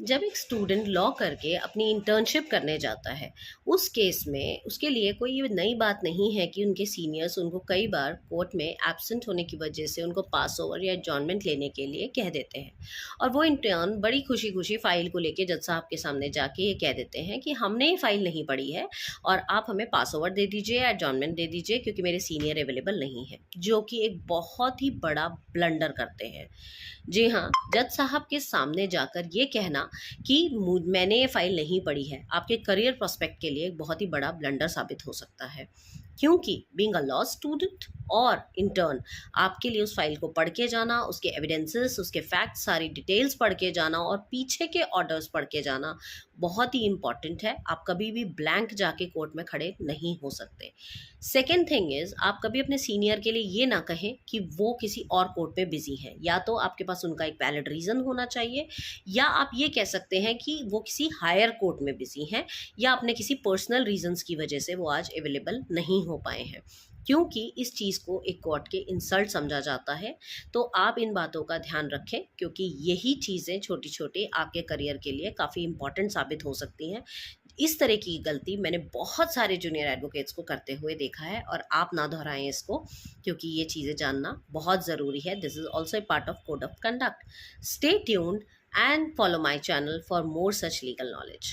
जब एक student law करके अपनी इंटर्नशिप करने जाता है, उस केस में उसके लिए कोई ये नई बात नहीं है कि उनके सीनियर्स उनको कई बार कोर्ट में एब्सेंट होने की वजह से उनको पास ओवर या एडजॉर्नमेंट लेने के लिए कह देते हैं। और वो इंटर्न बड़ी खुशी खुशी फाइल को लेके जज साहब के सामने जाके ये कह देते हैं कि हमने ये फाइल नहीं पढ़ी है और आप हमें पास ओवर दे दीजिए या एडजॉर्नमेंट दे दीजिए क्योंकि मेरे सीनियर अवेलेबल नहीं है, जो कि एक बहुत ही बड़ा ब्लंडर करते हैं। जी हाँ, जज साहब के सामने जाकर ये कहना कि मैंने ये फाइल नहीं पढ़ी है, आपके करियर प्रोस्पेक्ट के लिए एक बहुत ही बड़ा ब्लंडर साबित हो सकता है। क्योंकि बीइंग अ लॉ स्टूडेंट और इंटर्न, आपके लिए उस फाइल को पढ़ के जाना, उसके एविडेंसेस, उसके फैक्ट्स, सारी डिटेल्स पढ़ के जाना और पीछे के ऑर्डर्स पढ़ के जाना बहुत ही इंपॉर्टेंट है। आप कभी भी ब्लैंक जाके कोर्ट में खड़े नहीं हो सकते। सेकेंड थिंग इज, आप कभी अपने सीनियर के लिए ये ना कहें कि वो किसी और कोर्ट में बिजी है। या तो आपके पास उनका एक वैलिड रीजन होना चाहिए, या आप ये कह सकते हैं कि वो किसी हायर कोर्ट में बिजी हैं, या अपने किसी पर्सनल रीजंस की वजह से वो आज अवेलेबल नहीं हो पाए हैं। क्योंकि इस चीज़ को एक कोर्ट के इंसल्ट समझा जाता है। तो आप इन बातों का ध्यान रखें, क्योंकि यही चीज़ें छोटी छोटी आपके करियर के लिए काफ़ी इंपॉर्टेंट साबित हो सकती हैं। इस तरह की गलती मैंने बहुत सारे जूनियर एडवोकेट्स को करते हुए देखा है, और आप ना दोहराएं इसको, क्योंकि ये चीज़ें जानना बहुत ज़रूरी है। This is also a part of code of conduct. Stay tuned and follow my channel for more such legal knowledge.